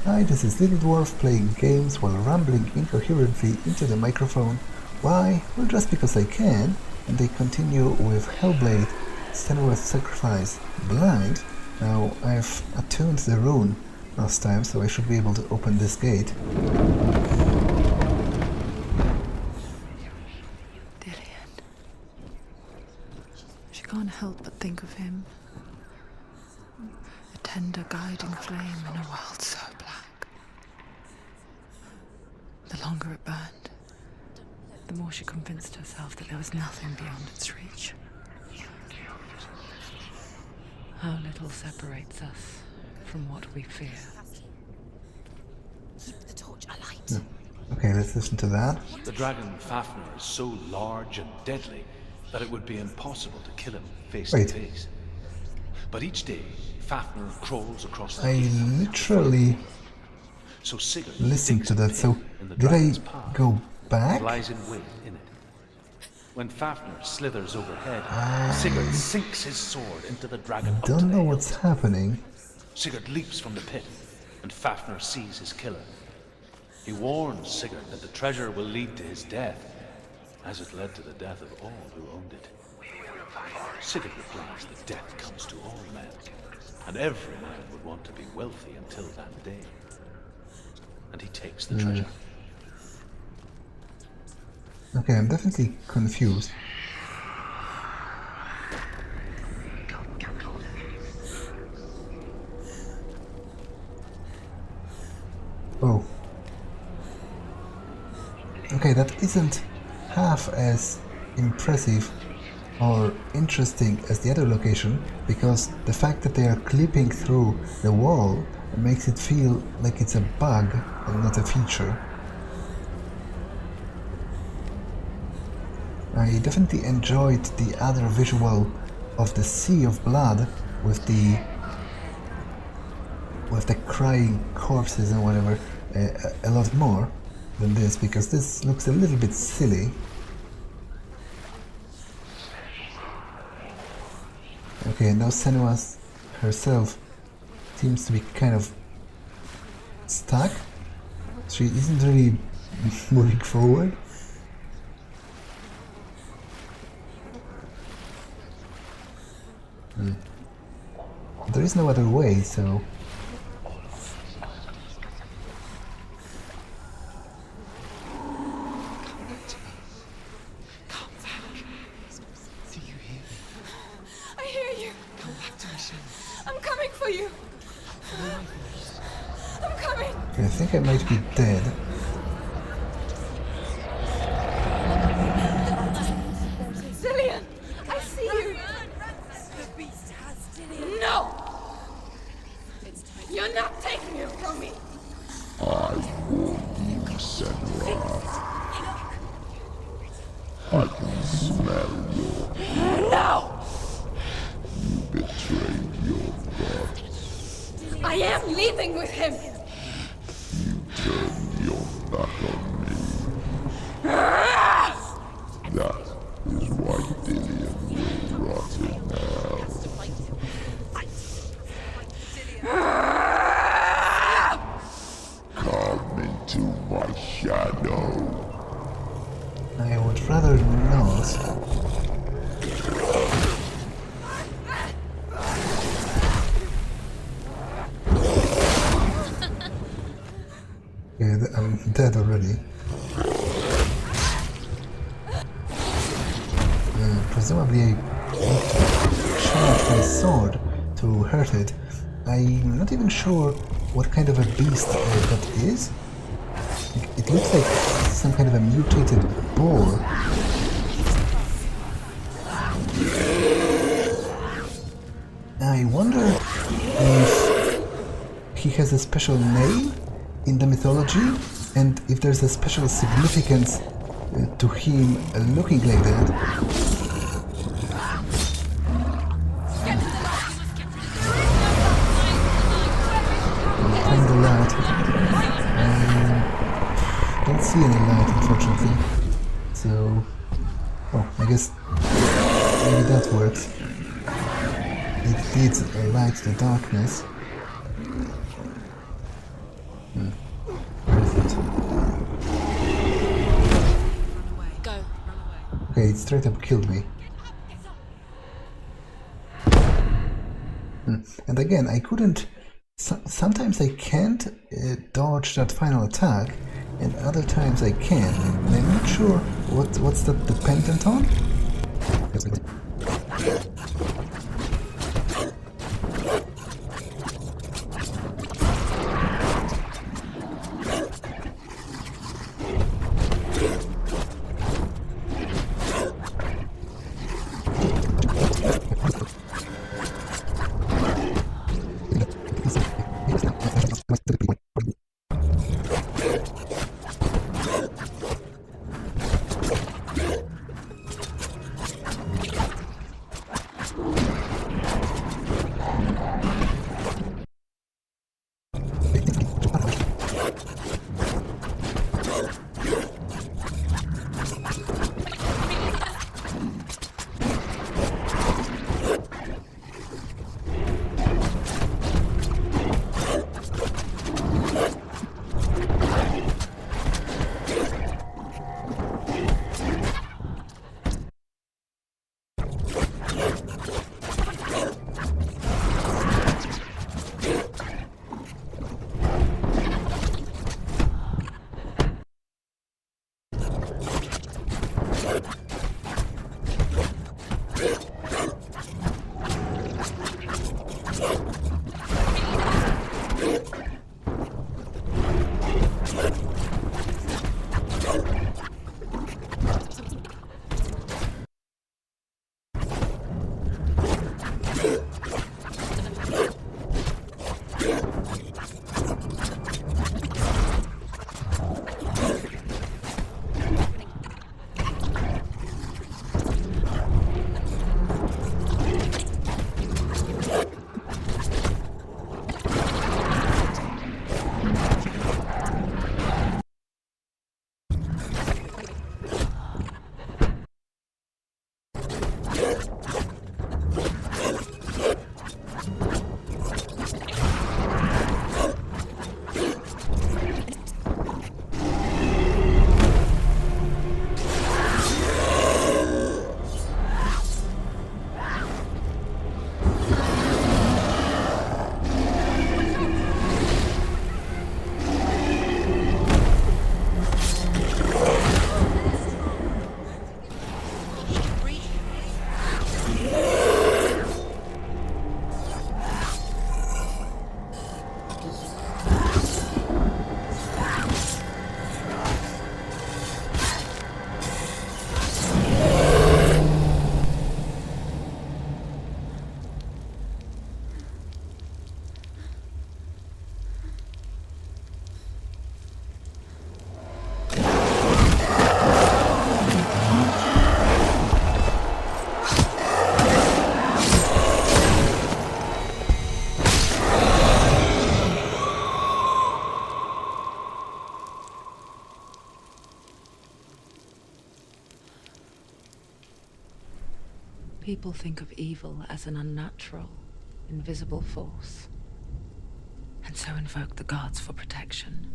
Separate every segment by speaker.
Speaker 1: Hi, this is Little Dwarf playing games while rambling incoherently into the microphone. Why? Well, just because I can. And they continue with Hellblade, Senua Sacrifice, Blind. Now, I've attuned the rune last time, so I should be able to open this gate.
Speaker 2: She can't help but think of him. A tender guiding flame in a world so black. The longer it burned, the more she convinced herself that there was nothing beyond its reach. How little separates us from what we fear.
Speaker 3: Keep the torch alight.
Speaker 1: Okay, let's listen to that.
Speaker 4: The dragon Fafnir is so large and deadly that it would be impossible to kill him face to face. But each day, Fafnir crawls across the
Speaker 1: I literally
Speaker 4: so Sigurd
Speaker 1: listened to that, so did I go back?
Speaker 4: Lies in wait in it. When Fafnir slithers overhead, Sigurd sinks his sword into the dragon.
Speaker 1: Don't know what's happening.
Speaker 4: Sigurd leaps from the pit, and Fafnir sees his killer. He warns Sigurd that the treasure will lead to his death, as it led to the death of all who owned it. Sigurd replies that death comes to all men, and every man would want to be wealthy until that day. And he takes the treasure.
Speaker 1: Okay, I'm definitely confused. Oh. Okay, that isn't half as impressive or interesting as the other location, because the fact that they are clipping through the wall makes it feel like it's a bug and not a feature. I definitely enjoyed the other visual of the sea of blood with the crying corpses and whatever a lot more than this, because this looks a little bit silly. Okay, now Senua herself seems to be kind of stuck. She isn't really moving forward. There is no other way, so...
Speaker 3: I hear you. Come back to me, I'm coming for you. I'm coming.
Speaker 1: I think I might be dead.
Speaker 3: Cillian, I see you. The beast has Cillian. No! You're not taking it from me.
Speaker 5: I warn you, Senua. I can smell your...
Speaker 3: No!
Speaker 5: You betrayed your god.
Speaker 3: I am leaving with him.
Speaker 5: You turned your back on me. That is why Dillian will rot in hell. Come into my shadow.
Speaker 1: I would rather not. Yeah, I'm dead already. Presumably I need to charge my sword to hurt it. I'm not even sure what kind of a beast that is. It looks like some kind of a mutated boar. I wonder if he has a special name in the mythology, and if there's a special significance to him looking like that. Find the light. Don't see any light, unfortunately. So, oh, I guess maybe that works. It did light the darkness. Hellblade straight up killed me. And again, I couldn't... sometimes I can't dodge that final attack, and other times I can. And I'm not sure what's that dependent on.
Speaker 2: People think of evil as an unnatural, invisible force, and so invoke the gods for protection.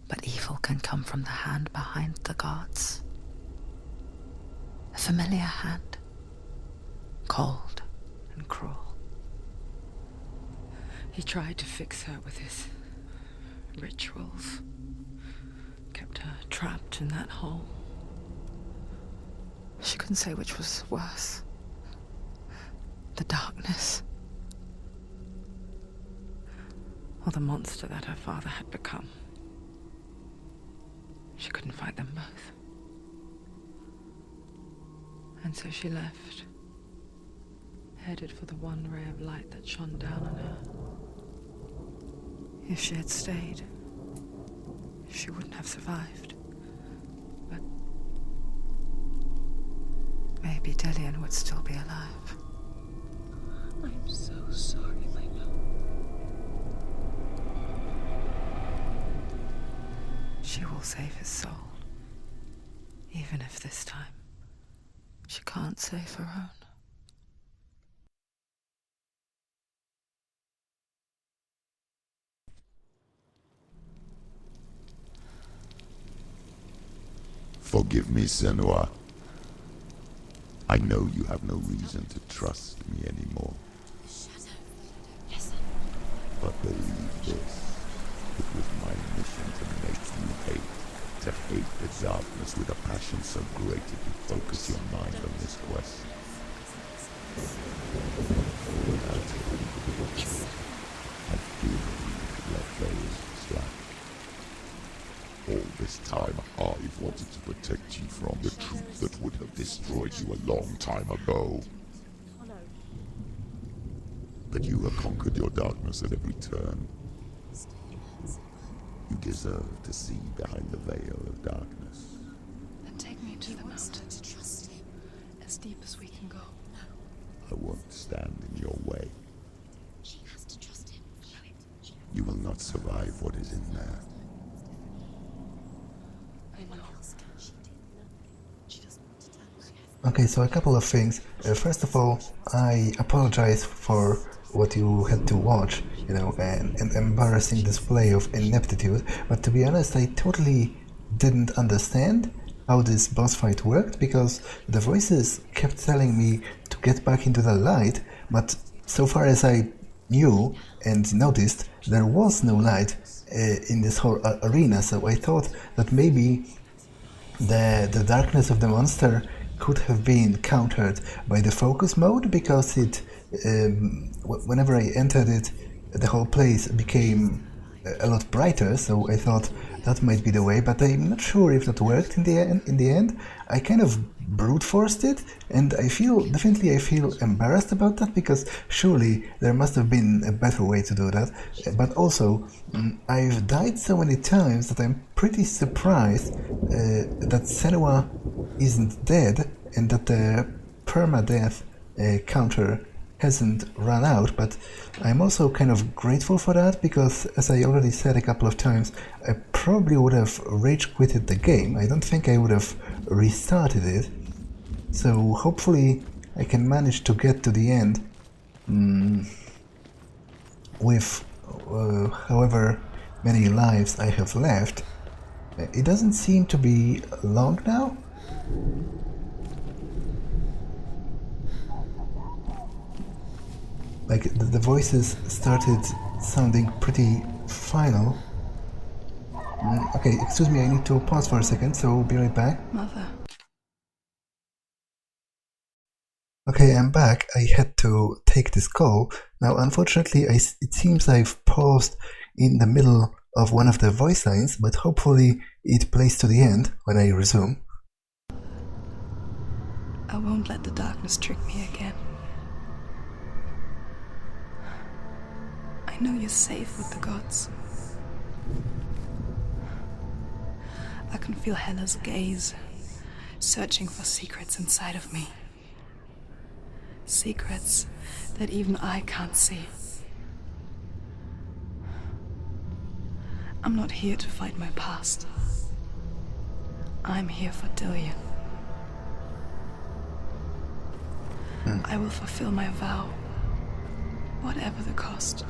Speaker 2: But evil can come from the hand behind the gods. A familiar hand, cold and cruel. He tried to fix her with his rituals, kept her trapped in that hole. She couldn't say which was worse. The darkness, or the monster that her father had become. She couldn't fight them both. And so she left, headed for the one ray of light that shone down on her. If she had stayed, she wouldn't have survived. But maybe Dillian would still be alive.
Speaker 3: I'm so sorry, Lena.
Speaker 2: She will save his soul, even if this time she can't save her own.
Speaker 5: Forgive me, Senua. I know you have no reason to trust me anymore.
Speaker 3: Listen.
Speaker 5: But believe this, it was my mission to make you hate. To hate the darkness with a passion so great it would focus your mind on this quest. Without it, I feel you let those slack. All this time, I've wanted to protect you from the truth that would have destroyed you a long time ago. But you have conquered your darkness at every turn. You deserve to see behind the veil of darkness.
Speaker 6: Then take me to the mountain. To trust him. As deep as we can go.
Speaker 5: I won't stand in your way.
Speaker 3: She has to trust him.
Speaker 5: You will not survive what is in there.
Speaker 6: I know.
Speaker 3: She doesn't want to tell.
Speaker 1: Okay, so a couple of things. First of all, I apologize for what you had to watch, you know, an embarrassing display of ineptitude, but to be honest, I totally didn't understand how this boss fight worked, because the voices kept telling me to get back into the light, but so far as I knew and noticed, there was no light in this whole arena, so I thought that maybe the darkness of the monster could have been countered by the focus mode, because it whenever I entered it, the whole place became a lot brighter, so I thought that might be the way, but I'm not sure if that worked in the end. I kind of brute forced it, and I feel embarrassed about that, because surely there must have been a better way to do that. But also, I've died so many times that I'm pretty surprised that Senua isn't dead, and that the permadeath counter hasn't run out, but I'm also kind of grateful for that, because as I already said a couple of times, I probably would have rage quitted the game. I don't think I would have restarted it, so hopefully I can manage to get to the end with however many lives I have left. It doesn't seem to be long now. Like, the voices started sounding pretty final. Okay, excuse me, I need to pause for a second, so be right back.
Speaker 6: Mother.
Speaker 1: Okay, I'm back. I had to take this call. Now, unfortunately, it seems I've paused in the middle of one of the voice lines, but hopefully it plays to the end when I resume.
Speaker 6: I won't let the darkness trick me again. I know you're safe with the gods. I can feel Hela's gaze, searching for secrets inside of me. Secrets that even I can't see. I'm not here to fight my past. I'm here for Dillion. I will fulfill my vow, whatever the cost.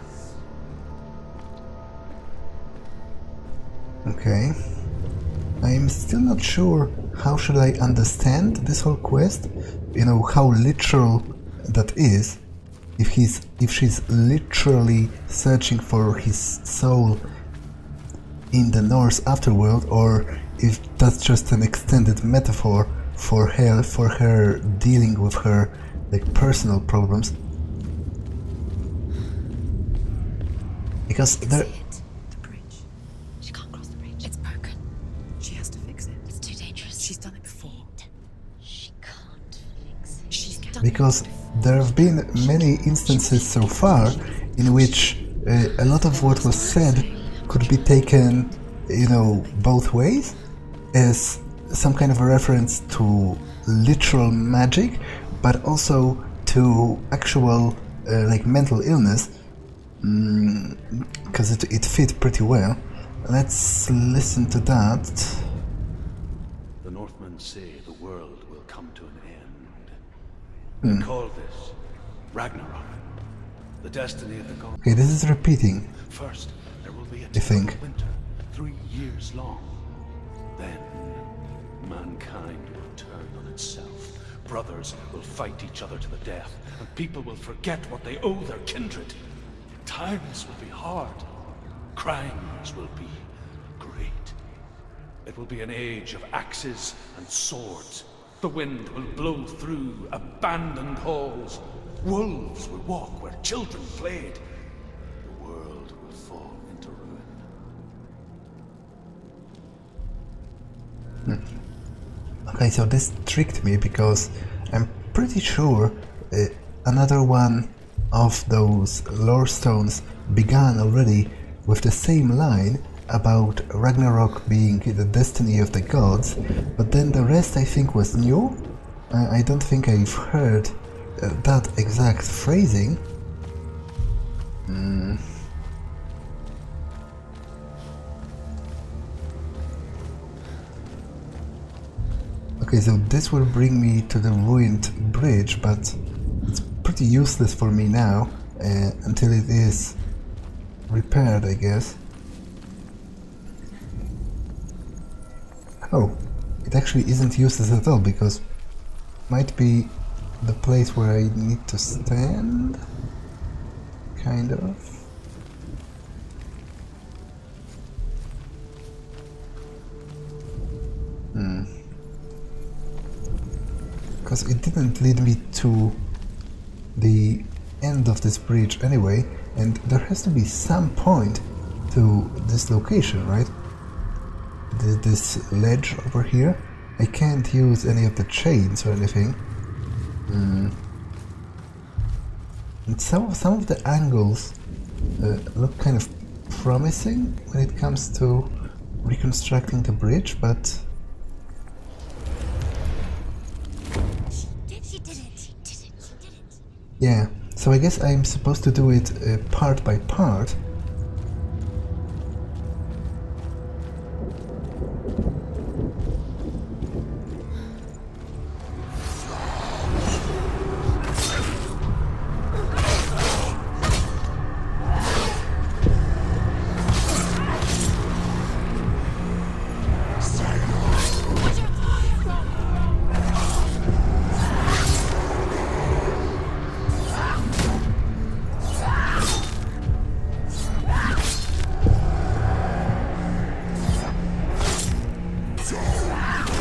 Speaker 1: Okay. I'm still not sure how should I understand this whole quest. You know, how literal that is. If she's literally searching for his soul in the Norse afterworld, or if that's just an extended metaphor for her dealing with her, like, personal problems. Because there...
Speaker 3: The bridge. She can't cross the bridge. It's broken. She has to fix it. It's too dangerous. She's done it before. She can't fix it. She's done
Speaker 1: Because there have been many instances so far in which a lot of what was said could be taken, you know, both ways, as some kind of a reference to literal magic, but also to actual like mental illness, because it fit pretty well. Let's listen to that.
Speaker 4: The Northmen say the world will come to an end. They call this Ragnarok, the destiny of the gods.
Speaker 1: Okay, this is repeating.
Speaker 4: First, there will be a
Speaker 1: I think.
Speaker 4: terrible winter, 3 years long. Then, mankind will turn on itself, Brothers will fight each other to the death, and people will forget what they owe their kindred. Times will be hard. Crimes will be great. It will be an age of axes and swords. The wind will blow through abandoned halls. Wolves will walk where children played. The world will fall into ruin.
Speaker 1: Okay, so this tricked me because I'm pretty sure another one of those lore stones began already with the same line about Ragnarok being the destiny of the gods, but then the rest I think was new. I don't think I've heard that exact phrasing. Okay, so this will bring me to the ruined bridge, but it's pretty useless for me now until it is repaired, I guess. Oh, it actually isn't useless at all, because it might be the place where I need to stand, kind of. Because it didn't lead me to the end of this bridge anyway, and there has to be some point to this location, right? This ledge over here. I can't use any of the chains or anything. And some of the angles look kind of promising when it comes to reconstructing the bridge, but
Speaker 3: She did it.
Speaker 1: yeah, so I guess I'm supposed to do it part by part.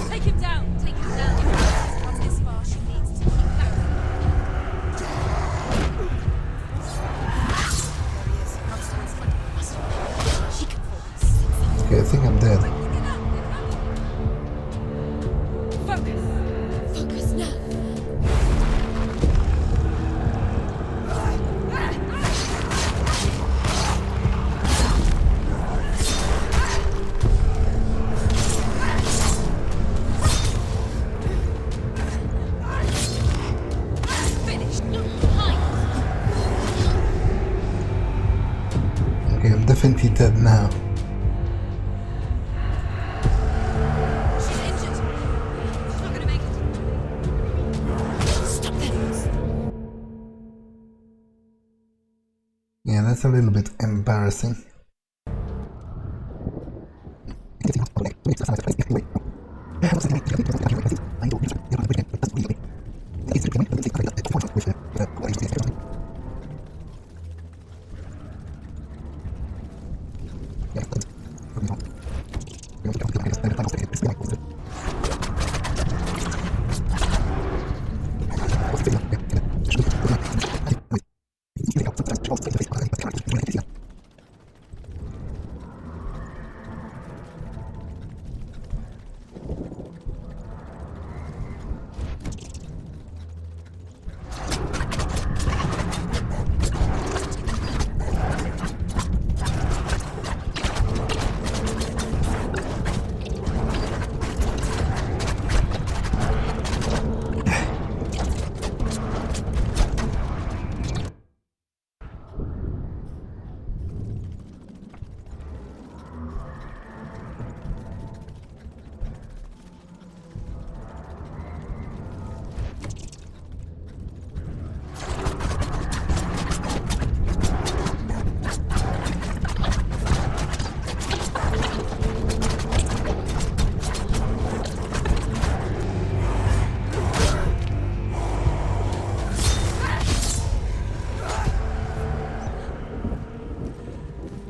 Speaker 3: Take him down. Take him down. If she's gone this far, she needs to keep back. There he is. Hamster in front of us. She can focus.
Speaker 1: Okay, I think I'm dead.
Speaker 3: Focus. Focus now.
Speaker 1: Okay, I'm definitely dead now.
Speaker 3: She's injured. She's not gonna make it. Stop this.
Speaker 1: Yeah, that's a little bit embarrassing.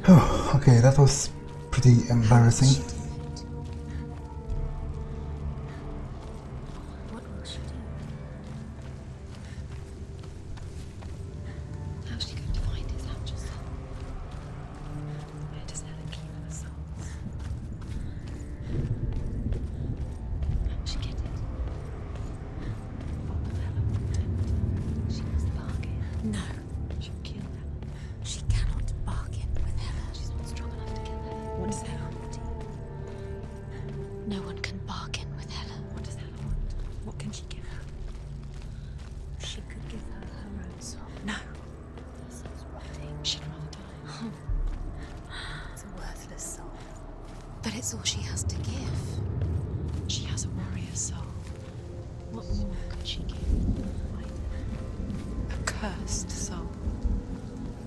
Speaker 1: Oh, okay, that was pretty embarrassing.
Speaker 3: What will she do? How's she going to find his actual soul? Where does Hela keep her souls? How will she get it? What will Hela want him? She must bargain. No. She'll kill Hela. She cannot bargain with Hela. She's not strong enough to kill Hela. What does Hela want? No one can bargain with Hela. What does Hela want? What can she give her? She could give her her own soul. No. Her soul's rotting. She'd rather die. It's a worthless soul. But it's all she has to give. She has a warrior soul. What more could she give? A cursed soul.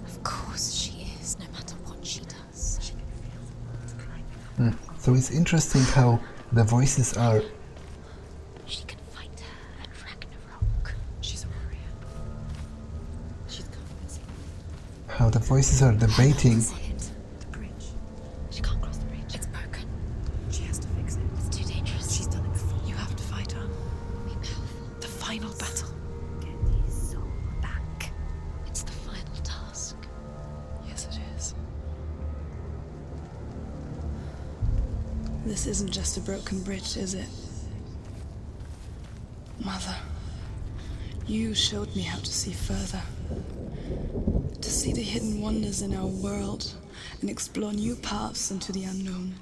Speaker 3: Of course she is, no matter what she does. She can feel the world climbing up.
Speaker 1: So it's interesting how the voices are...
Speaker 3: She can fight her at Ragnarok. She's a warrior. She's convincing.
Speaker 1: how the voices are debating.
Speaker 3: The bridge. She can't cross the bridge. It's broken. She has to fix it. It's too dangerous. She's done it before. You have to fight on. Be powerful. The final battle. Get his soul back. It's the final task.
Speaker 6: Yes, it is. This isn't just a broken bridge, is it? Mother, you showed me how to see further. To see the hidden wonders in our world and explore new paths into the unknown.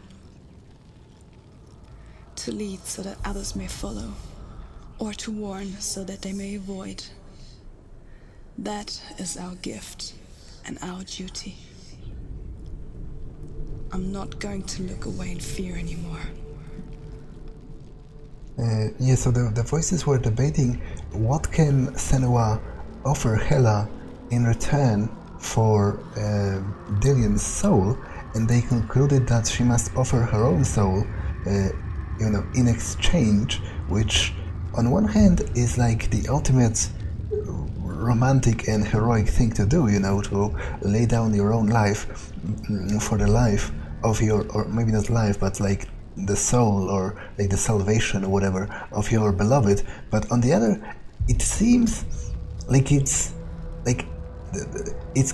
Speaker 6: To lead so that others may follow, or to warn so that they may avoid. That is our gift and our duty. I'm not going to look away in fear anymore.
Speaker 1: Yeah, so the voices were debating what can Senua offer Hela in return for Dillion's soul, and they concluded that she must offer her own soul, in exchange, which on one hand is like the ultimate romantic and heroic thing to do, to lay down your own life for the life of your, or maybe not life, but like the soul or like the salvation or whatever of your beloved. But on the other, it seems like it's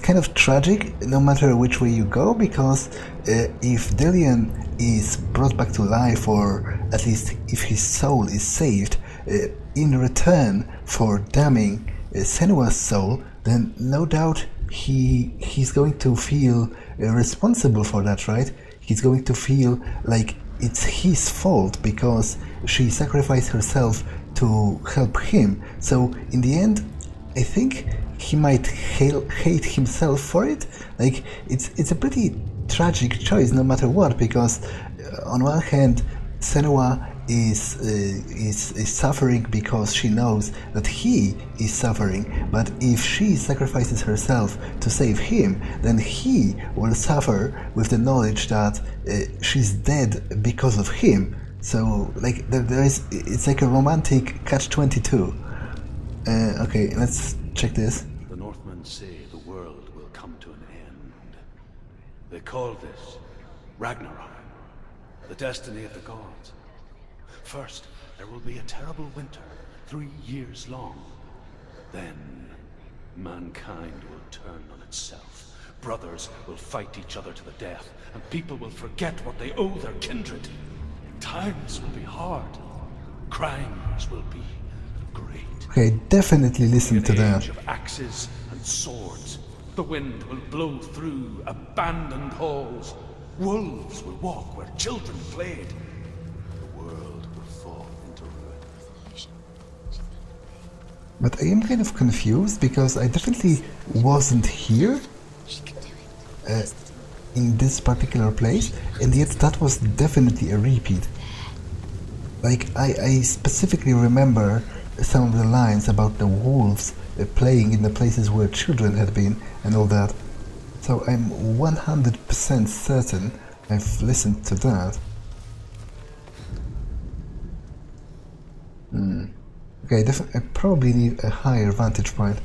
Speaker 1: kind of tragic no matter which way you go, because if Dillion is brought back to life, or at least if his soul is saved, in return for damning Senua's soul, then no doubt he's going to feel responsible for that, right? He's going to feel like it's his fault because she sacrificed herself to help him. So in the end, I think he might hate himself for it. Like it's a pretty tragic choice no matter what, because on one hand Senua is suffering because she knows that he is suffering, but if she sacrifices herself to save him, then he will suffer with the knowledge that she's dead because of him. So like it's like a romantic catch-22. Okay, let's check this.
Speaker 4: The Northmen say the world will come to an end. They call this Ragnarok, the destiny of the gods. First, there will be a terrible winter, 3 years long. Then, mankind will turn on itself. Brothers will fight each other to the death, and people will forget what they owe their kindred. Times will be hard. Crimes will be great.
Speaker 1: Okay, definitely listen to
Speaker 4: An
Speaker 1: that.
Speaker 4: age of axes and swords. The wind will blow through abandoned halls. Wolves will walk where children played. The world will fall into ruin.
Speaker 1: But I am kind of confused because I definitely wasn't here in this particular place, and yet that was definitely a repeat. Like, I specifically remember some of the lines about the wolves playing in the places where children had been and all that. So I'm 100% certain I've listened to that. Okay, I probably need a higher vantage point.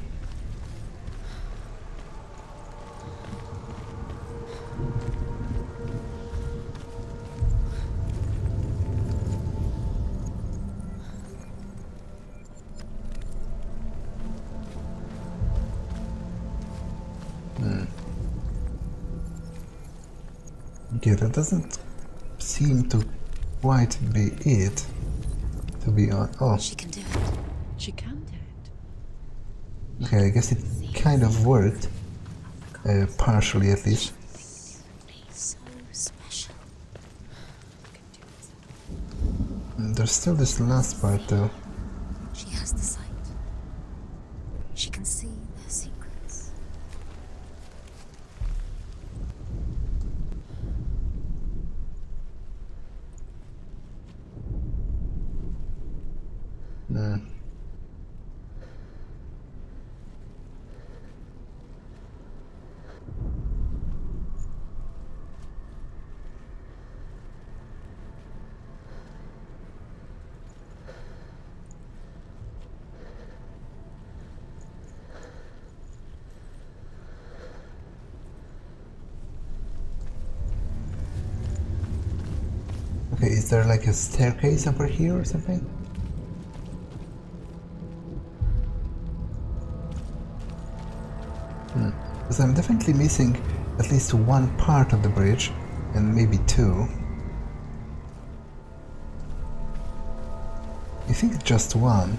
Speaker 1: Okay, that doesn't seem to quite be it, to be honest. Oh,
Speaker 3: She can do it.
Speaker 2: She can do it.
Speaker 1: okay, I guess it kind of worked, partially at least.
Speaker 3: So special.
Speaker 1: There's still this last part though.
Speaker 3: She has the sight. She can see their secrets.
Speaker 1: Hmm. Okay, is there like a staircase over here or something? Because I'm definitely missing at least one part of the bridge, and maybe two. I think just one.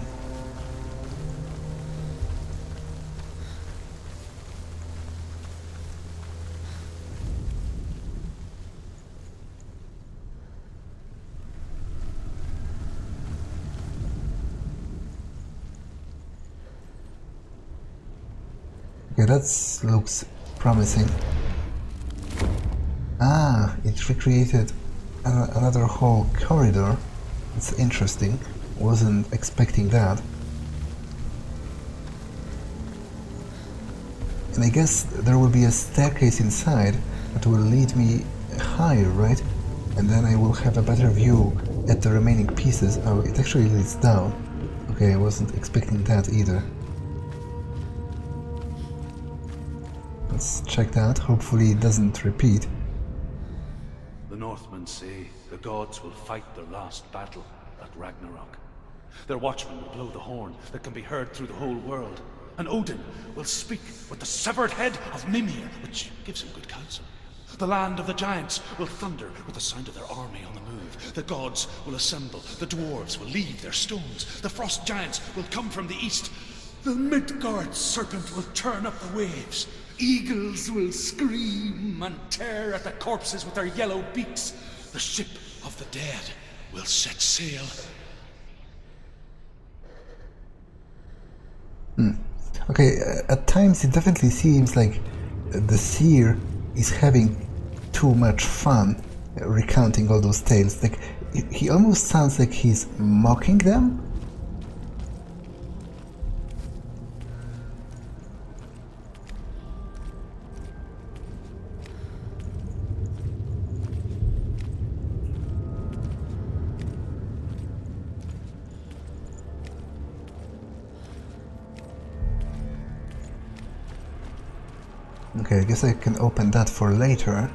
Speaker 1: Okay, that looks promising. Ah, it recreated another whole corridor. It's interesting. Wasn't expecting that. And I guess there will be a staircase inside that will lead me higher, right? And then I will have a better view at the remaining pieces. Oh, it actually leads down. Okay, I wasn't expecting that either. Let's check that. Hopefully it doesn't repeat.
Speaker 4: The Northmen say the gods will fight their last battle at Ragnarok. Their watchmen will blow the horn that can be heard through the whole world. And Odin will speak with the severed head of Mimir, which gives him good counsel. The land of the giants will thunder with the sound of their army on the move. The gods will assemble. The dwarves will leave their stones. The frost giants will come from the east. The Midgard serpent will turn up the waves. Eagles will scream and tear at the corpses with their yellow beaks. The ship of the dead will set sail.
Speaker 1: Okay, at times it definitely seems like the seer is having too much fun recounting all those tales. Like, he almost sounds like he's mocking them. Okay, I guess I can open that for later.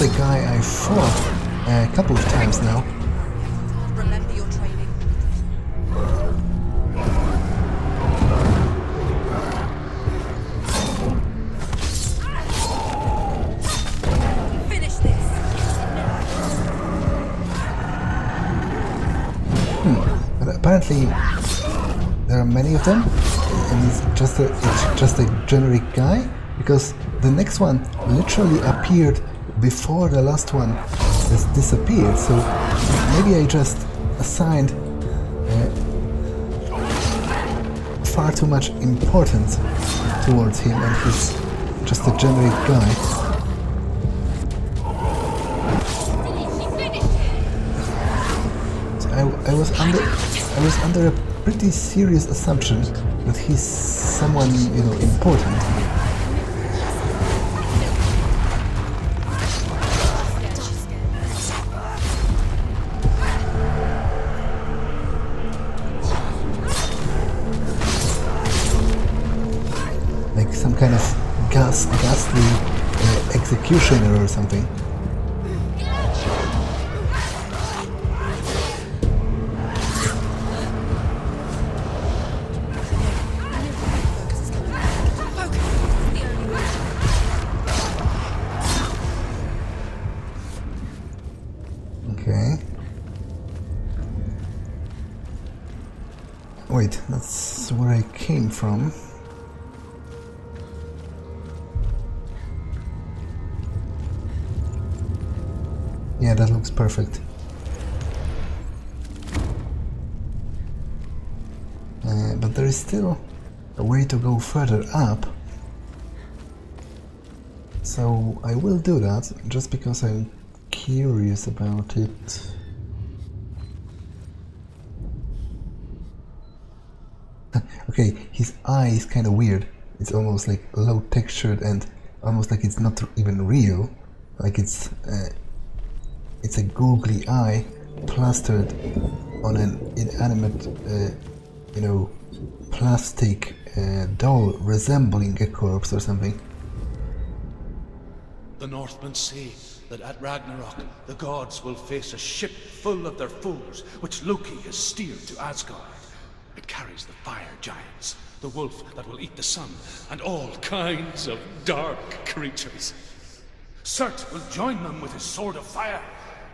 Speaker 1: The guy I fought a couple of times now.
Speaker 3: Remember your training. Finish this.
Speaker 1: But apparently there are many of them, and it's just a generic guy, because the next one literally appeared before the last one has disappeared, so maybe I just assigned far too much importance towards him and he's just a generic guy. I was under a pretty serious assumption that he's someone, important. Like some kind of ghastly executioner or something. Okay. Wait, that's where I came from. Yeah, that looks perfect. But there is still a way to go further up. So I will do that, just because I'm curious about it. Okay, his eye is kind of weird. It's almost like low textured and almost like it's not even real. Like it's a googly eye plastered on an inanimate, plastic doll resembling a corpse or something.
Speaker 4: The Northmen say that at Ragnarok, the gods will face a ship full of their foes, which Loki has steered to Asgard. It carries the fire giants, the wolf that will eat the sun, and all kinds of dark creatures. Surt will join them with his sword of fire.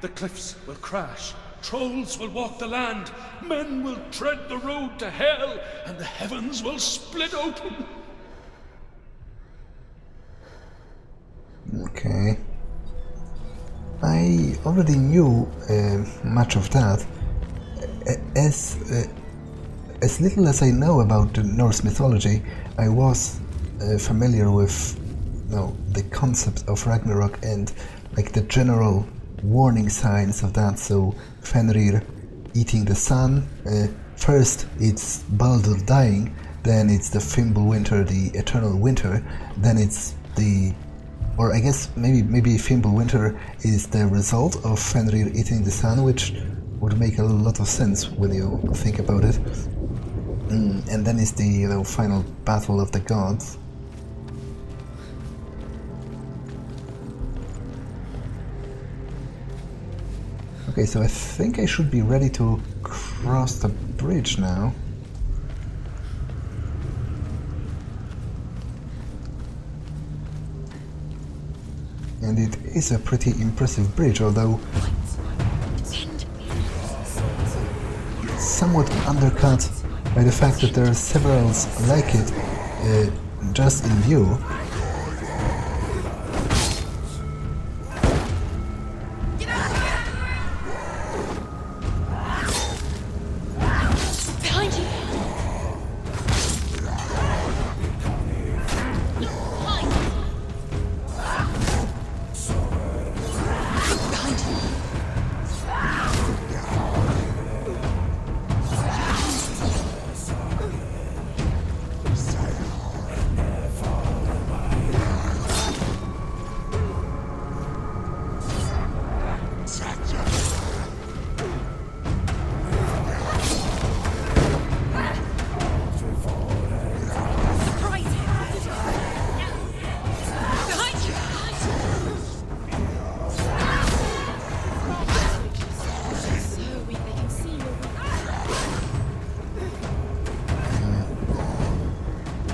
Speaker 4: The cliffs will crash, trolls will walk the land, men will tread the road to hell, and the heavens will split open.
Speaker 1: Okay. I already knew much of that. As little as I know about the Norse mythology, I was familiar with the concept of Ragnarok and like the general warning signs of that. So Fenrir eating the sun, first it's Baldur dying, then it's the Fimbulwinter, the eternal winter, then it's or I guess maybe Fimbulwinter is the result of Fenrir eating the sun, which would make a lot of sense when you think about it. And then it's the final battle of the gods. Okay, so I think I should be ready to cross the bridge now. And it is a pretty impressive bridge, although somewhat undercut by the fact that there are several like it just in view.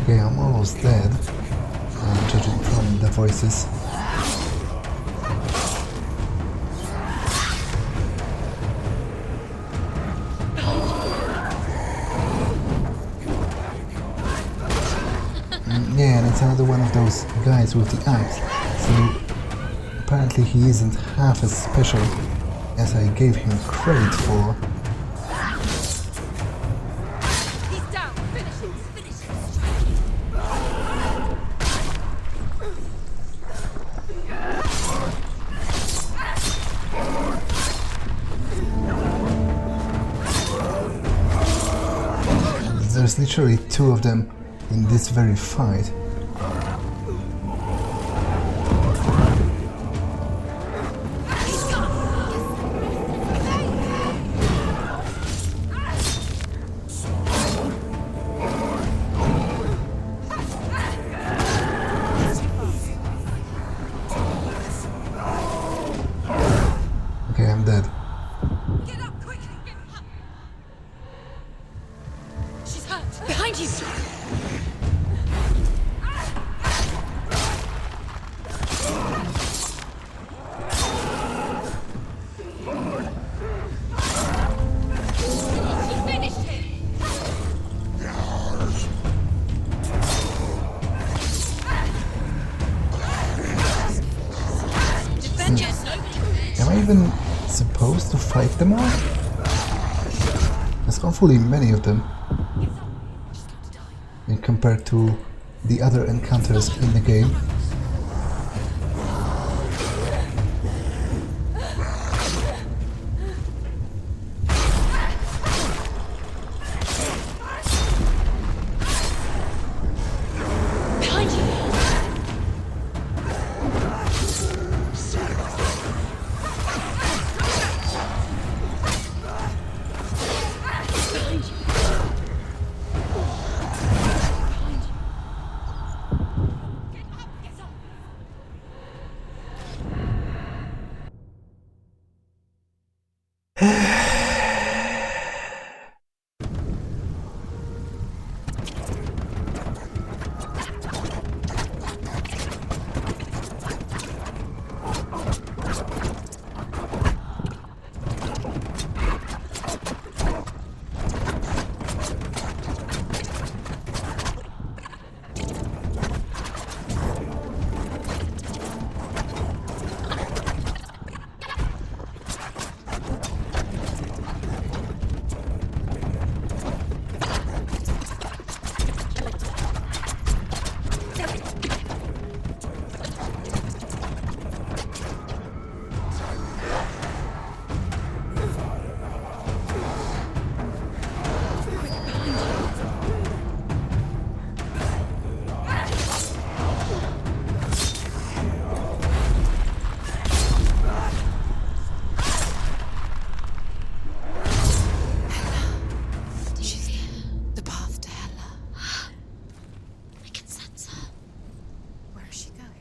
Speaker 1: Okay, I'm almost dead, judging from the voices. Yeah, and it's another one of those guys with the axe, so apparently he isn't half as special as I gave him credit for. There's literally two of them in this very fight. Okay, I'm dead.
Speaker 3: Get up quickly! She's hurt! Behind you! She finished him! Defend yourself!
Speaker 1: Am I even supposed to fight them all? There's awfully many of them. And compared to the other encounters in the game.
Speaker 3: Behind you!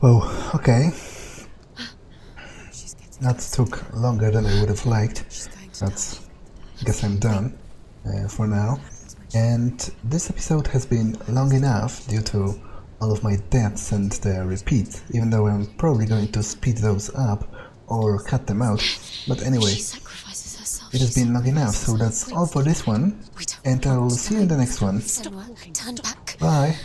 Speaker 1: Oh, okay. That took longer than I would have liked. But I guess I'm done for now. And this episode has been long enough due to all of my deaths and the repeat, even though I'm probably going to speed those up or cut them out. But anyway, it has been long enough, so that's all for this one, and I will see you in the next one.
Speaker 3: Turn back.
Speaker 1: Bye!